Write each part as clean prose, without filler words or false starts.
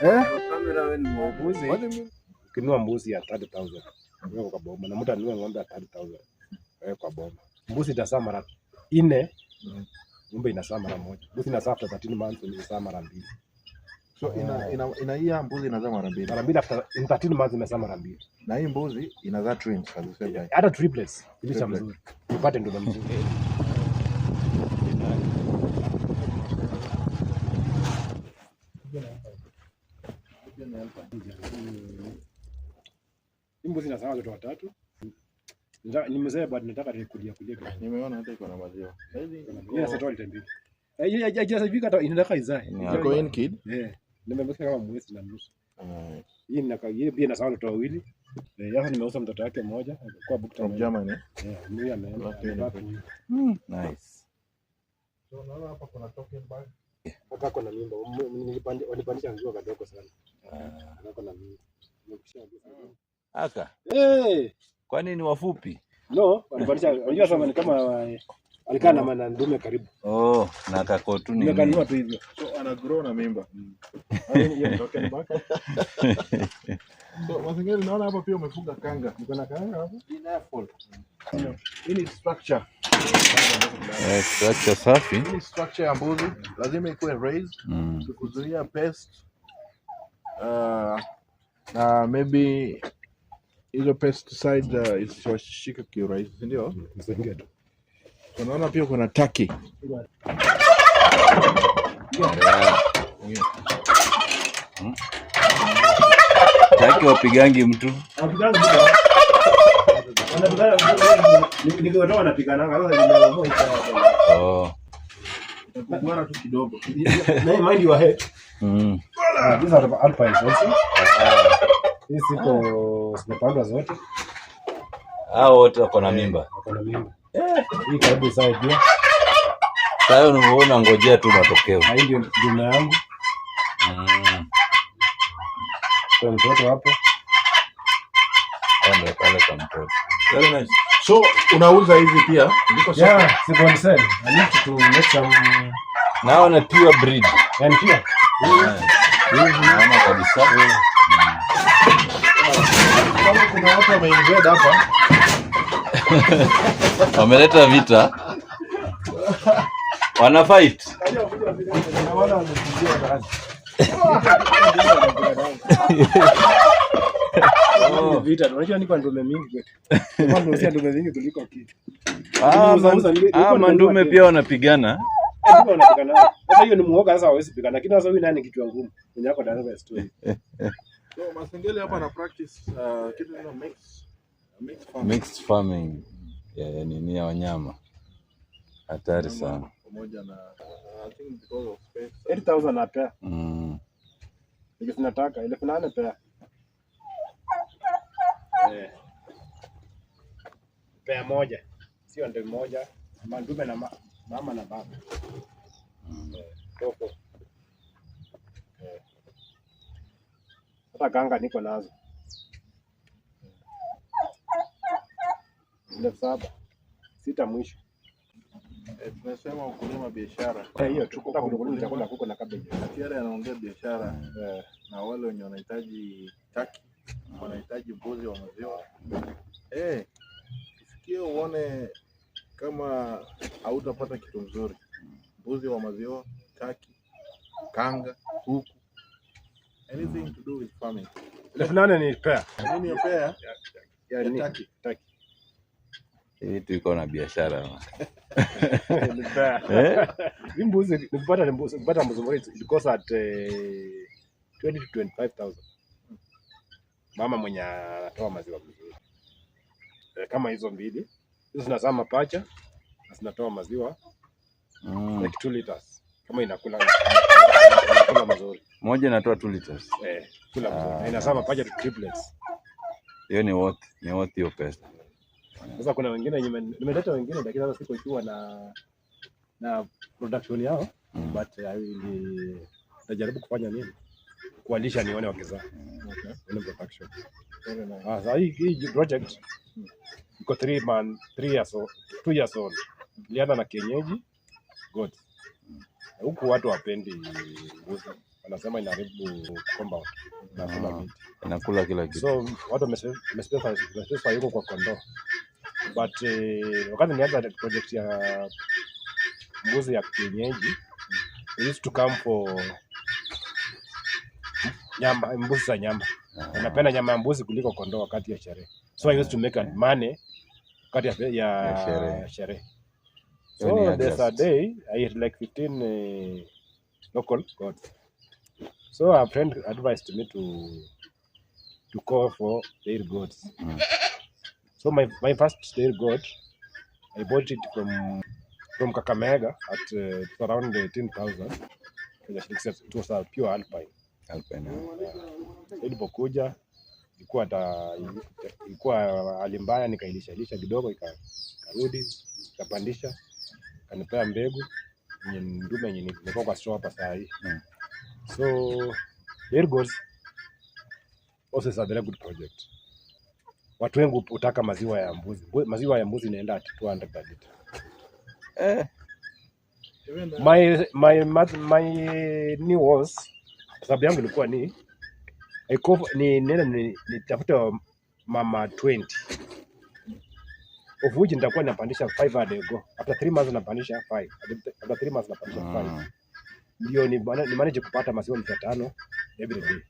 Kamera wewe ni mbuzi. Ukinunua mbuzi ya 30,000 wewe kwa boma na mtu anunua ng'ombe ya 30,000 wewe kwa boma. Mbuzi itazaa mara 4, ng'ombe inazaa mara 1. Mbuzi inazaa after 13 months inazaa mara 2. So ina hii mbuzi inazaa mara 2. Mara 2 after 13 months inazaa mara 2. Na hii mbuzi inazaa twins kabisa. Hata triplets. Ili cha mzuri. Upate ndio mzuri. Mbuzi inazaa watoto 3. Ni mzee bado nataka kulia. Nimeona hata iko na maziwa. Yeye sasa toa litembea. Haijasa hivi hata inataka izae. Iko in kid? Nimebaki kama mwezi na nusu. Hii pia inazaa watoto 2. Yeye nimeuza mtoto wake mmoja kwa Bukta Germany. Mimi ameenda. Nice. So naona hapa kuna token bag. Hapa kuna mimba. Walipandisha nguo kadogo sana. Hapa na mimba. Aka. Kwa nini wafupi? No, walipandisha. Unajua sasa ni kama alikaa na ndume karibu. Na kakotu ni. Nimekanua tu hivyo. So ana grow na mimba. Hiyo token bag. So mazingira naona hapa pia umefuga kanga. Niko na kanga hapo. Hii ni structure. Structure safi. Hii structure ya mbuzi lazima ikuwe raised kuzuia pest. Na maybe hizo pesticide isiwashike kiurahisi, ndio? Msingi tu. Tunaona pia kuna turkey. Turkey wapigangi mtu. Niko toa napigana sasa nimeamua ita. Itakugwara tu kidogo. Mind your head. These are alpines also. Hizi siko zimepandwa zote. Hao wote wako na mimba. Wako na mimba. Hii karibu sasa pia. Sasa unaona ngojea tu matokeo. Hii ndio dume yangu. Kwa mtoto hapo. Ndio pale kwa mtoto. Very nice. So unauza hizi pia? Siko on sale. I need to make some now on a pure breed. And pure. Naona kabisa. Kama kuna watu wameinvade hapa. Wameleta vita. Wana fight. Vita, unajua niko ndume mingi kwetu. Kama ndio ndume mingi kuliko kitu. Mandume pia wanapigana. Wanapigana. Sasa hiyo ni muoga sasa hawezi pigana. Lakini sasa huyu nani kitu ngumu. Mwenye yako darasa ya story. So Masengeli hapa na practice kitu kama mixed farming. Ni ya wanyama. Hatari sana. Pamoja na I think because of space 8,000 na pair. Ndio tunataka ile fulani pair. Pair moja. Sio ndio moja. Mandume na mama na baba. Toko. Hata kanga niko nazo. 7 6 mwisho. Tunasema ukulima biashara. Hiyo tuko kulima chakula kuko na cabbage. Biashara anaongea biashara na wale wenye wanahitaji turkey, wanahitaji mbuzi wa maziwa. Usikie uone kama hautapata kitu nzuri. Mbuzi wa maziwa, turkey, kanga, kuku. Anything to do with farming. Ile fulani ni pair. Nini pair? Ya turkey. Hii tuko na biashara. Mbuzi nipata mbuzi mmoja because at 20 to 25,000. Mama mwenye anatoa maziwa vizuri. Kama hizo mbili. Hizo zinazaa mapacha na zinatoa maziwa like 2 liters. Kama inakula mazuri. Moja inatoa 2 liters. Kula mazuri. Inazaa mapacha triplets. Hiyo ni worth hiyo pesa. Sasa kuna wengine nimeleta wengine lakini sasa siko ikiwa na production yao but najaribu kufanya nini kualisha nione wakizaa ile production. Sasa hii project iko 2 years old. Nilianza na kienyeji goat. Huku watu wapendi mbuzi. wanasema inaharibu compound na kula miti. Inakula kila kitu. So watu wamespecify yuko kwa kondoo. But wakati nianza project ya mbuzi ya kienyeji, we used to come for nyama, mbuzi za nyama. Napenda nyama ya mbuzi kuliko kondoo wakati ya sherehe. So I used to make money wakati ya sherehe. So there's a day I had like 15 local goats. So a friend advised me to call for dairy goats. So my first dairy goat, I bought it from Kakamega at around 18,000. It was a pure Alpine. Ilipokuja ilikuwa hali mbaya, nikailisha kidogo, ikarudi, ikapandisha, kanipea mbegu ndume yenye nilikuwa kwa store hapa saa hii. So there goes also is a very good project. Watu wengi utaka maziwa ya mbuzi. Maziwa ya mbuzi inaenda at 200 per liter. My new was sababu yangu ilikuwa ni nitafuta mama 20 of which nitakuwa napandisha 5 a day go. After 3 months napandisha 5. After 3 months napandisha 5. Ndio ni manage kupata maziwa lita 5 every day.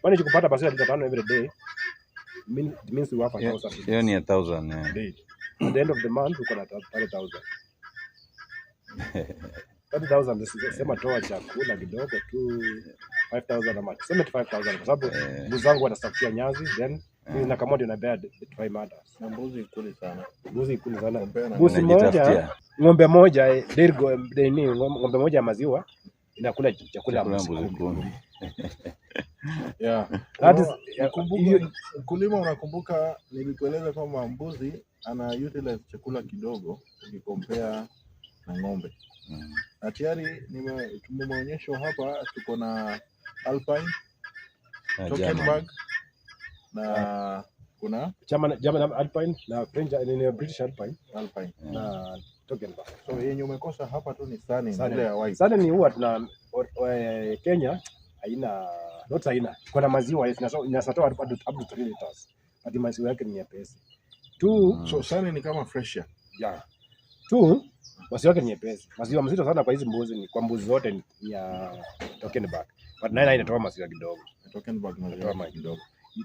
Manage kupata maziwa lita 5 every day means we have 1,000. Hiyo ni 1,000 At the end of the month uko na 30,000. 30,000 sema toa chakula kidogo tu 5,000 ama sema 5,000 kwa sababu mbuzi zangu wanasafiria nyazi then na kama ndio na bed 5 mothers. Na mbuzi ikuli sana. Mbuzi moja, ng'ombe moja ng'ombe moja ya maziwa inakula chakula mbuzi 10. Yeah. Mkulima, unakumbuka nilikueleza kwamba mbuzi ana utilize chakula kidogo ukikompea na ng'ombe. Na tayari tumeonyeshwa hapa tuko na Alpine, Toggenburg na kuna German Alpine na French na British Alpine na Toggenburg. So yenye umekosa hapa tu ni Sunny ile ya white. Sunny ni huwa tuna Kenya haina kuna maziwa inasatoa up to 3 liters. Hadi maziwa yake ni nyepesi. So Sunny ni kama fresher. Yeah. Maziwa yake ni nyepesi. Maziwa mzito sana kwa hizi mbuzi, ni kwa mbuzi zote ni ya Toggenburg. But naina inatoa maziwa kidogo. Toggenburg maziwa kidogo.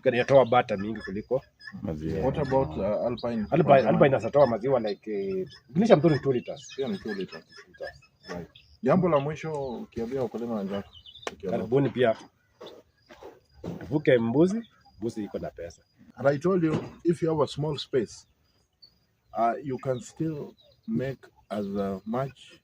Inatoa butter mingi kuliko maziwa. What about Alpine? Alpine inatoa maziwa like gilisha mtoni 2 liters. Pia ni 2 liters. Right. Jambo la mwisho ukiambia wakulima wenzako. Karibuni pia tuvuke mbuzi iko na pesa. And I told you, if you have a small space, you can still make as much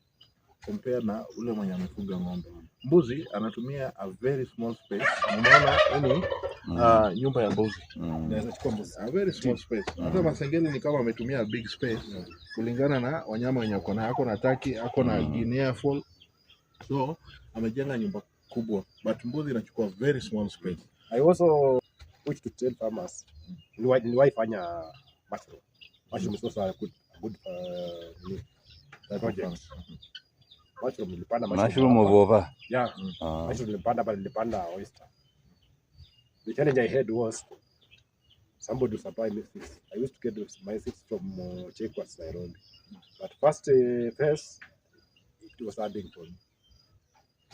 compare na ule mwenye amefuga ng'ombe. Mbuzi anatumia a very small space. Unaona ni nyumba ya mbuzi. Inaweza chukua mbuzi a very small space. Hata Masengeli ni kama ametumia big space kulingana na wanyama wenye ako na, ako na turkey, ako na Guinea fowl. So amejenga nyumba kubwa, but mbuzi inachukua very small space. I also wish to tell farmers niliwahi fanya mushroom. Mushroom is also a good project. Mushroom nilipanda Mushroom of over. Yeah. Mushroom nilipanda oyster. The challenge I had was somebody to supply me seeds. I used to get my seeds from Checkwas, Nairobi. But first phase, it was adding for me.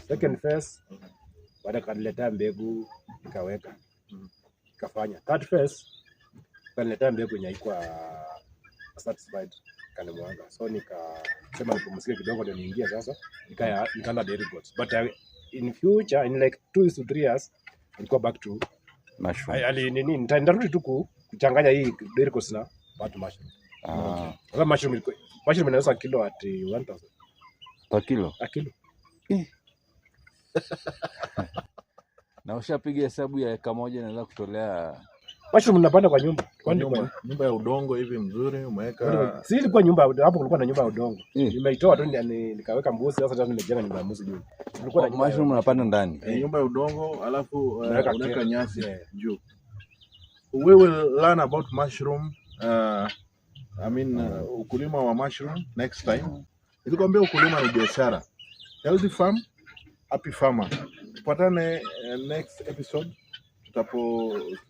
Second phase, baada kaniletea mbegu nikaweka. Nikafanya. Third phase, kaniletea mbegu yenye haikuwa satisfied kanimwaga. So nikasema nipumzike kidogo ndio niingie sasa. Nikaanza dairy goats. But in future, in like 2 to 3 years, I'll go back to mushroom. Nitarudi tu kuchanganya hii dairy goats na but mushroom. Sasa mushroom inaweza kilo at 1,000 per kilo. A kilo. Na ushapiga hesabu ya eka moja inaweza kutolea mushroom unapanda kwa nyumba. Kwa nyumba ya udongo hivi mzuri umeweka. Si ilikuwa nyumba hapo, kulikuwa na nyumba ya udongo. Nimeitoa tu nikaweka mbuzi, sasa tena nimejenga nyumba ya mbuzi juu. Kulikuwa na mushroom unapanda ndani. Nyumba ya udongo alafu unaweka nyasi juu. We will learn about mushroom ukulima wa mushroom next time. Nilikwambia ukulima ni biashara. Healthy farm Happy Farmer. Tupatane next episode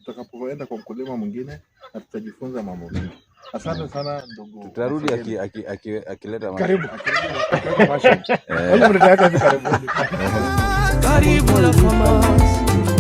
tutakapoenda kwa mkulima mwingine na tutajifunza mambo mengi. Asante sana ndugu. Tutarudi akileta Karibu. Mashem. Karibu. Karibu la Farmers.